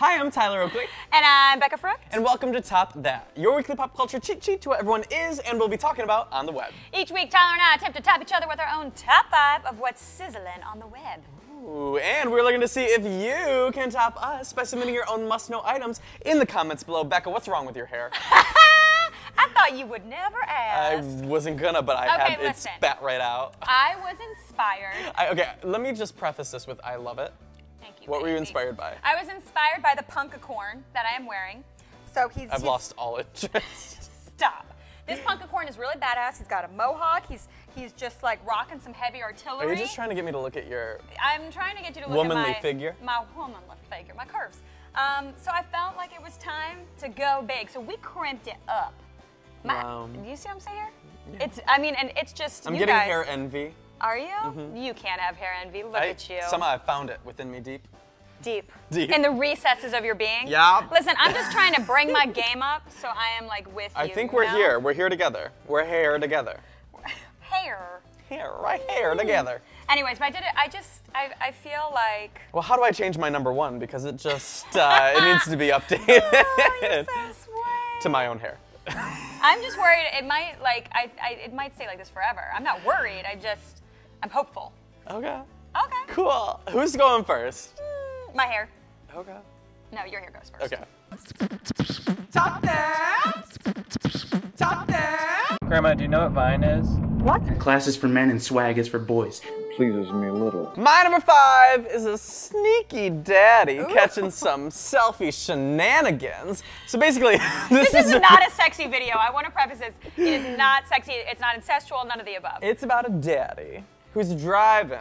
Hi, I'm Tyler Oakley. And I'm Becca Frucht. And welcome to Top That, your weekly pop culture cheat sheet to what everyone is and will be talking about on the web. Each week, Tyler and I attempt to top each other with our own top 5 of what's sizzling on the web. Ooh, and we're looking to see if you can top us by submitting your own must-know items in the comments below. Becca, what's wrong with your hair? I thought you would never ask. I wasn't gonna, but it spat right out. I was inspired. Okay, let me just preface this with I love it. Thank you. What were you inspired by? I was inspired by the punkacorn that I am wearing. So I've lost all interest. Stop. This punkacorn is really badass. He's got a mohawk. He's just like rocking some heavy artillery. Are you just trying to get me to look at your I'm trying to get you to look womanly at my figure? My womanly figure, my curves. So I felt like it was time to go big. So we crimped it up. Do you see what I'm saying here? Yeah. It's just I'm getting hair envy. Are you? Mm-hmm. You can't have hair envy. Look at you. Somehow I found it within me deep. Deep. In the recesses of your being? Yeah. Listen, I'm just trying to bring my game up, so I am like with you. I think we're here. We're here together. We're hair together. Hair. Here, right here together. Anyways, but I feel like... Well, how do I change my number one? Because it just, it needs to be updated. Oh, you're so sweet. To my own hair. I'm just worried it might, it might stay like this forever. I'm not worried, I'm hopeful. Okay. Okay. Cool. Who's going first? My hair. Okay. No, your hair goes first. Okay. Top that! Top that! Grandma, do you know what Vine is? What? Class is for men and swag is for boys. Pleases me a little. My number 5 is a sneaky daddy catching some selfie shenanigans. So basically, this is not a sexy video. I want to preface this. It is not sexy. It's not incestual. None of the above. It's about a daddy who's driving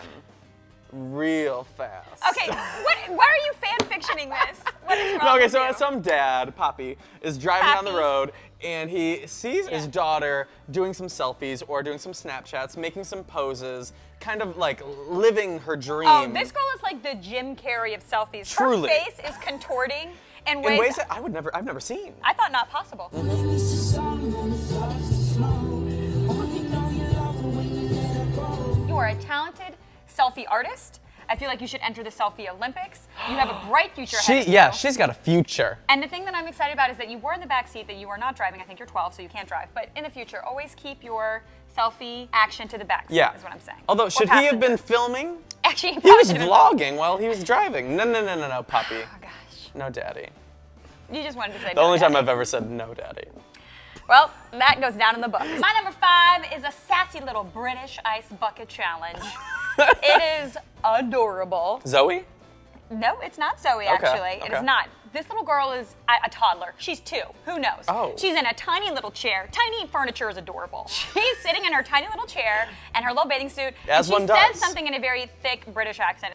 real fast. Okay, why are you fan fictioning this? What is wrong with you? Some dad, Poppy, is driving down the road and he sees his daughter doing some selfies or doing some Snapchats, making some poses, kind of like living her dream. Oh, this girl is like the Jim Carrey of selfies. Truly. Her face is contorting in ways that I've never seen. I thought not possible. You are a talented selfie artist. I feel like you should enter the Selfie Olympics. You have a bright future ahead of you. Yeah, she's got a future. And the thing that I'm excited about is that you were in the back seat, that you are not driving. I think you're 12, so you can't drive. But in the future, always keep your selfie action to the back seat, is what I'm saying. Although, should he have been filming? Actually, he was vlogging while he was driving. No, Poppy. Oh, gosh. No, Daddy. You just wanted to say the only time I've ever said no, Daddy. Well, that goes down in the book. My number 5 is a sassy little British ice bucket challenge. It is adorable. Zoe? No, it's not Zoe, actually. It is not. This little girl is a toddler. She's 2. Who knows? Oh. She's in a tiny little chair. Tiny furniture is adorable. She's sitting in her tiny little chair and her little bathing suit. As and one does. She says something in a very thick British accent.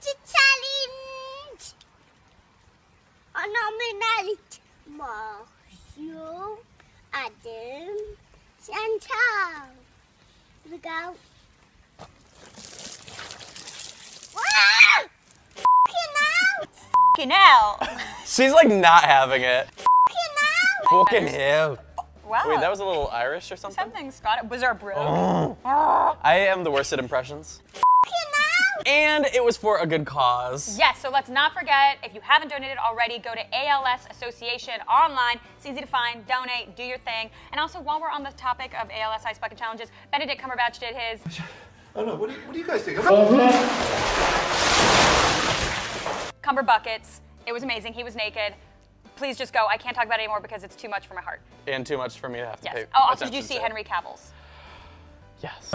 challenge. I nominate Matthew, Adam, Chantal. Look out. Fucking hell. She's like not having it. Fucking hell. Wow. Wait, that was a little Irish or something? Something Scottish. Was there a brew? I am the worst at impressions. And it was for a good cause. Yes, so let's not forget, if you haven't donated already, go to ALS Association online. It's easy to find, donate, do your thing. And also, while we're on the topic of ALS Ice Bucket Challenges, Benedict Cumberbatch did his... Oh no, what do you guys think? Cumberbuckets. It was amazing. He was naked. Please just go. I can't talk about it anymore because it's too much for my heart. And too much for me to have to pay Oh, also, did you attention see to. Henry Cavill's? Yes.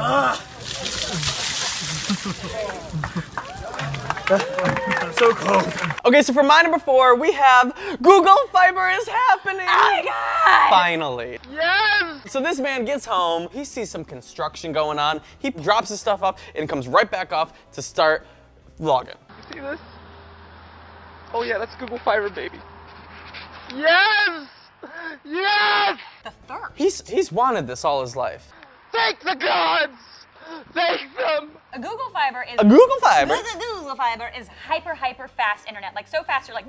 So cold. Okay, so for my number 4, we have Google Fiber is happening. Oh my God! Finally. Yes! So this man gets home, he sees some construction going on, he drops his stuff off and comes right back off to start vlogging. You see this? Oh yeah, that's Google Fiber, baby. Yes! Yes! The thirst. He's wanted this all his life. Thank the gods! Thank them! A Google Fiber is... Google Fiber? Google Fiber is hyper fast internet. Like, so fast you're like...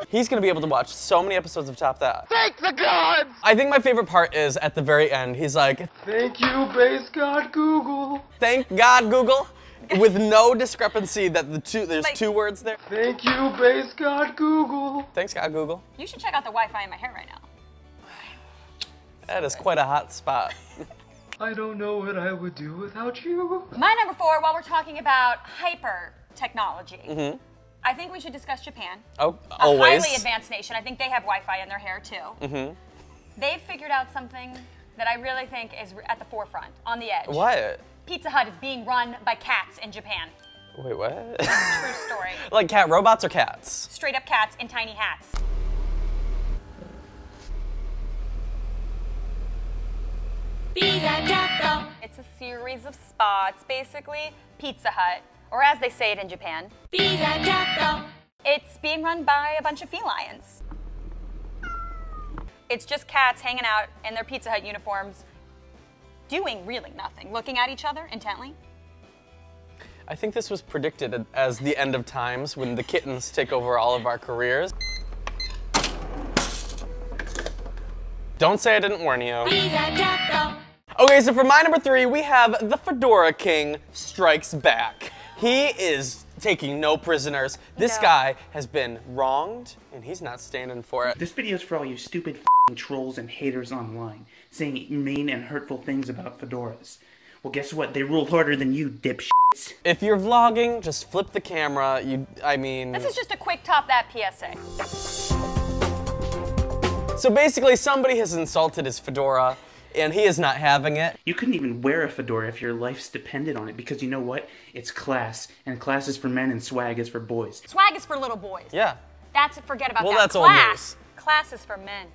He's gonna be able to watch so many episodes of Top That. Thank the gods! I think my favorite part is at the very end, he's like, Thank you, base god Google. thank God, Google. with no discrepancy that there's Like- two words there. Thank you, base God Google. Thanks, God Google. You should check out the Wi-Fi in my hair right now. That is quite a hot spot. I don't know what I would do without you. My number 4, while we're talking about hyper technology, I think we should discuss Japan. Oh, A always. highly advanced nation. I think they have Wi-Fi in their hair too. They've figured out something that I really think is at the forefront, on the edge. What? Pizza Hut is being run by cats in Japan. Wait, what? True story. Like cat robots or cats? Straight up cats in tiny hats. It's a series of spots, basically Pizza Hut, or as they say it in Japan, it's being run by a bunch of felines. It's just cats hanging out in their Pizza Hut uniforms, doing really nothing, looking at each other intently. I think this was predicted as the end of times when the kittens take over all of our careers. Don't say I didn't warn you. Okay, so for my number 3, we have the Fedora King strikes back. He is taking no prisoners. This guy has been wronged, and he's not standing for it. This video is for all you stupid trolls and haters online, saying mean and hurtful things about fedoras. Well, guess what? They rule harder than you, dipshits. If you're vlogging, just flip the camera. This is just a quick top that PSA. So basically, somebody has insulted his fedora, and he is not having it. You couldn't even wear a fedora if your life's depended on it, because you know what? It's class, and class is for men and swag is for boys. Swag is for little boys. Yeah. Forget about that. Well, that's old news. Class is for men.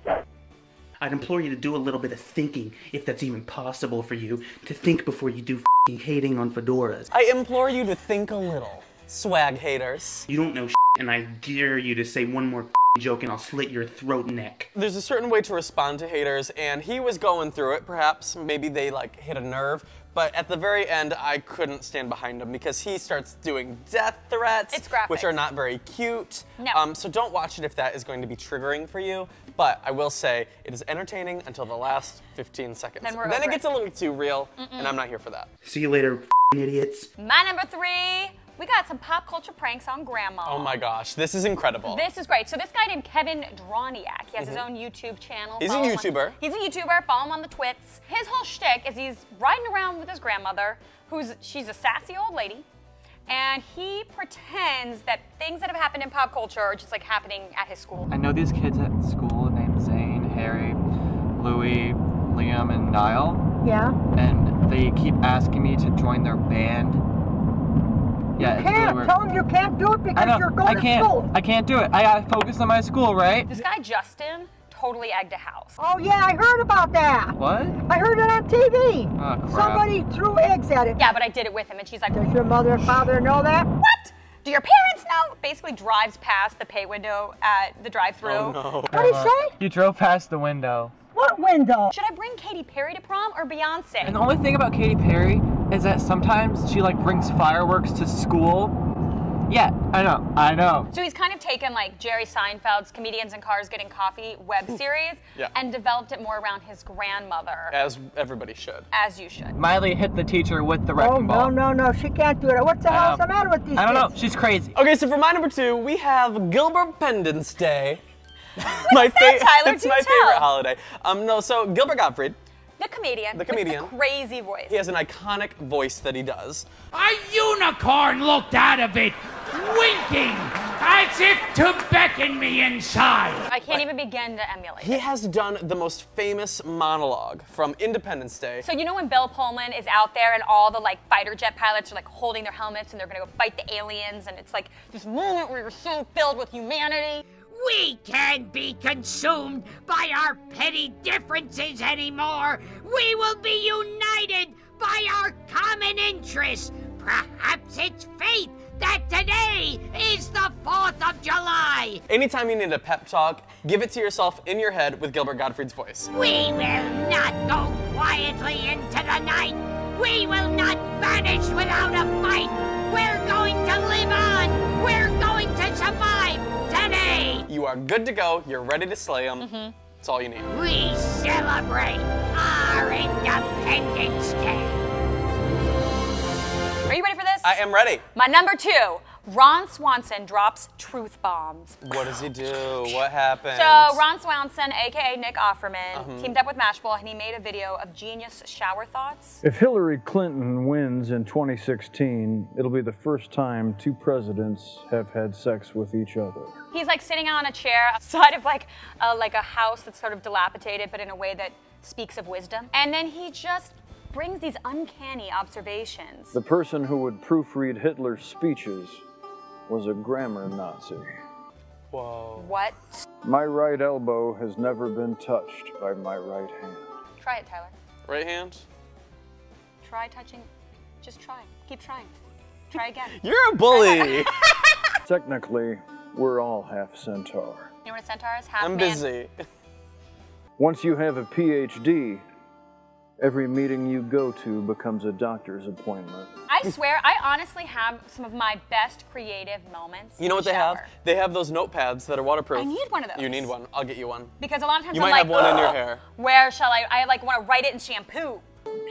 I'd implore you to do a little bit of thinking, if that's even possible for you, to think before you do hating on fedoras. I implore you to think a little, swag haters. You don't know and I dare you to say one more joke and I'll slit your throat neck. There's a certain way to respond to haters, and he was going through it, perhaps. Maybe they, hit a nerve. But at the very end, I couldn't stand behind him because he starts doing death threats, It's graphic. which are not very cute. No. So don't watch it if that is going to be triggering for you. But I will say, it is entertaining until the last 15 seconds. Then it gets a little too real, and I'm not here for that. See you later, idiots. My number 3, we got some pop culture pranks on grandma. Oh my gosh, this is incredible. This is great. So this guy named Kevin Droniak, he has his own YouTube channel. He's a Follow him YouTuber. He's a YouTuber, follow him on the twits. His whole shtick is he's riding around with his grandmother, she's a sassy old lady, and he pretends that things that have happened in pop culture are just happening at his school. I know these kids at school named Zane, Harry, Louie, Liam, and Niall. Yeah. And they keep asking me to join their band. Yeah, it's really weird. Tell them you can't do it because you're going to school. I can't do it. I gotta focus on my school, right? This guy, Justin, totally egged a house. Oh yeah, I heard about that. What? I heard it on TV. Oh, crap. Somebody threw eggs at it. Yeah, but I did it with him, and she's like, Does your mother and father know that? what? Do your parents know? Basically drives past the pay window at the drive-thru. Oh no. What did he say? You drove past the window. What window? Should I bring Katy Perry to prom or Beyonce? And the only thing about Katy Perry is that sometimes she brings fireworks to school. Yeah, I know. So he's kind of taken Jerry Seinfeld's Comedians in Cars Getting Coffee web series and developed it more around his grandmother. As everybody should. As you should. Miley hit the teacher with the wrecking ball. No, she can't do it. What the hell's the matter with these I don't know, kids? she's crazy. Okay, so for my number 2, we have Gilbert Pendants Day. Tyler, it's do my tell. favorite holiday. So Gilbert Gottfried, The comedian. The comedian. With the crazy voice. he has an iconic voice that he does. A unicorn looked out of it, winking as if to beckon me inside. I can't even begin to emulate He it. has done the most famous monologue from Independence Day. So you know when Bill Pullman is out there and all the fighter jet pilots are holding their helmets and they're gonna go fight the aliens, and it's this moment where you're so filled with humanity. We can't be consumed by our petty differences anymore. We will be united by our common interests. Perhaps it's fate that today is the 4th of July. Anytime you need a pep talk, give it to yourself in your head with Gilbert Gottfried's voice. We will not go quietly into the night. We will not vanish without a fight. We're going to live on. We're going to survive today. You are good to go. You're ready to slay him. That's all you need. We celebrate our Independence Day. Are you ready for this? I am ready. My number 2, Ron Swanson drops truth bombs. What does he do? What happened? So Ron Swanson, aka Nick Offerman, teamed up with Mashable and he made a video of genius shower thoughts. If Hillary Clinton wins in 2016, it'll be the first time 2 presidents have had sex with each other. He's like sitting on a chair outside of like a house that's sort of dilapidated, but in a way that speaks of wisdom. And then he just brings these uncanny observations. The person who would proofread Hitler's speeches was a grammar Nazi. Whoa. What? My right elbow has never been touched by my right hand. Try it, Tyler. Right hand? Try touching. Just try. Keep trying. Try again. You're a bully. Technically, we're all half centaur. You know what a centaur is? Half I'm man. busy. Once you have a PhD, every meeting you go to becomes a doctor's appointment. I swear, I honestly have some of my best creative moments. You know what in they the shower. have? They have those notepads that are waterproof. I need one of those. You need one. I'll get you one. Because a lot of times You I'm might like, have one in your "Ugh, hair." Where shall I like want to write it in shampoo.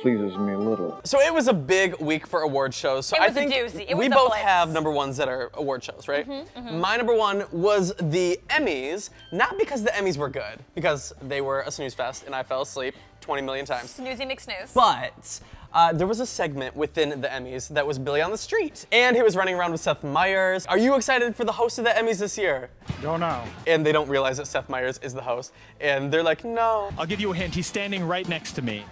Pleases me a little. So it was a big week for award shows. So It was I think a doozy. It we was a both blitz. have number ones that are award shows, right? My number 1 was the Emmys, not because the Emmys were good, because they were a snooze fest and I fell asleep 20 million times. Snoozy McSnooze. But there was a segment within the Emmys that was Billy on the Street. And he was running around with Seth Meyers. Are you excited for the host of the Emmys this year? Don't know. And they don't realize that Seth Meyers is the host. And they're like, no. I'll give you a hint. He's standing right next to me.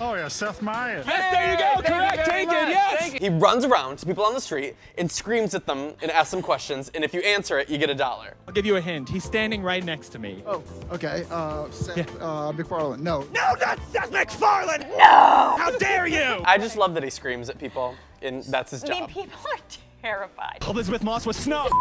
Oh yeah, Seth Meyers. Yes, there you go. Correct. Take it. Yes. He runs around to people on the street and screams at them and asks them questions. And if you answer it, you get $1. I'll give you a hint. He's standing right next to me. Oh, okay. Seth MacFarlane. No. No, not Seth MacFarlane! No! How dare you! I just love that he screams at people, and that's his I job. mean, people are terrified. Elizabeth Moss was snubbed.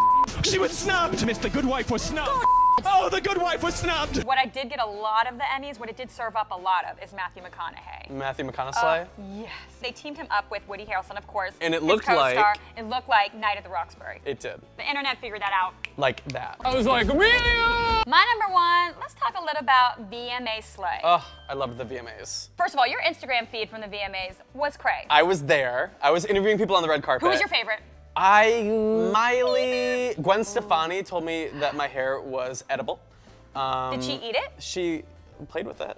She was snubbed. Miss the Good Wife was snubbed. Oh, the Good Wife was snubbed. What I did get a lot of the Emmys, what it did serve up a lot of, is Matthew McConaughey. Matthew McConaughey? Yes. They teamed him up with Woody Harrelson, of course. And it his looked co-star. like- It looked like Night at the Roxbury. It did. The internet figured that out. Like that. I was like, Amelia! My number 1, let's talk a little about VMA Slay. Oh, I loved the VMAs. First of all, your Instagram feed from the VMAs was cray. I was there. I was interviewing people on the red carpet. Who was your favorite? Miley. Gwen Stefani told me that my hair was edible. Did she eat it? She played with it.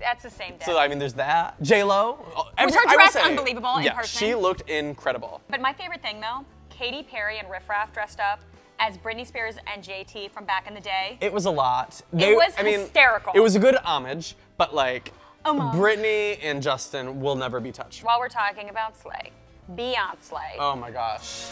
That's the same day. So, I mean, there's that. J-Lo. Was her dress unbelievable in yeah, person? she looked incredible. But my favorite thing, though, Katy Perry and Riff Raff dressed up as Britney Spears and JT from back in the day. It was a lot. It was hysterical. It was a good homage, but like, Homage. Britney and Justin will never be touched. While we're talking about Slay, Beyoncé. Oh my gosh.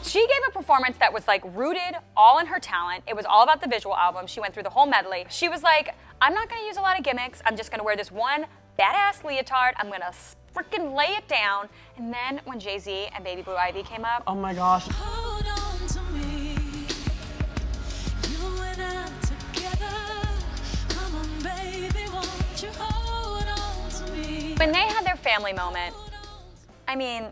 She gave a performance that was like rooted all in her talent. It was all about the visual album. She went through the whole medley. She was like, I'm not gonna use a lot of gimmicks. I'm just gonna wear this one badass leotard. I'm gonna freaking lay it down. And then when Jay-Z and Baby Blue Ivy came up. Oh my gosh. When they had their family moment, I mean,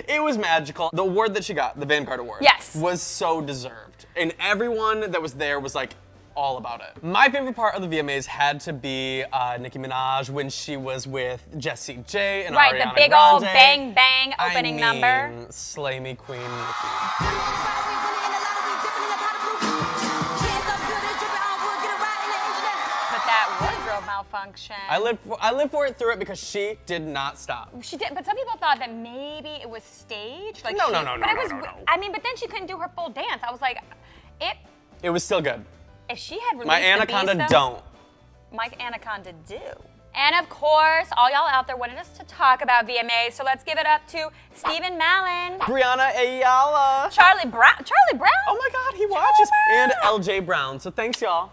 It was magical. The award that she got, the Vanguard Award, yes, was so deserved. And everyone that was there was like all about it. My favorite part of the VMAs had to be Nicki Minaj when she was with Jessie J and right, Ariana the big Grande. old bang bang opening number. Slay me, Queen Nicki. But that wardrobe malfunction. I lived for it through it because she did not stop. She did, but some people thought that maybe it was staged. Like No. But it was. I mean, but then she couldn't do her full dance. I was like, It was still good. If she had released My the Anaconda Beast, don't. My Anaconda do. And of course, all y'all out there wanted us to talk about VMAs, so let's give it up to Stephen Mallon, Brianna Ayala, Charlie Brown. Oh my God, he watches. And LJ Brown. So thanks, y'all.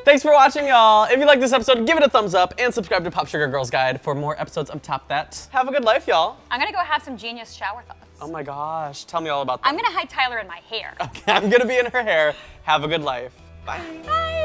Thanks for watching, y'all. If you like this episode, give it a thumbs up and subscribe to Popsugar Girls Guide for more episodes of Top That. Have a good life, y'all. I'm gonna go have some genius shower thoughts. Oh my gosh, tell me all about that. I'm gonna hide Tyler in my hair. Okay, I'm gonna be in her hair. Have a good life. Bye. Bye.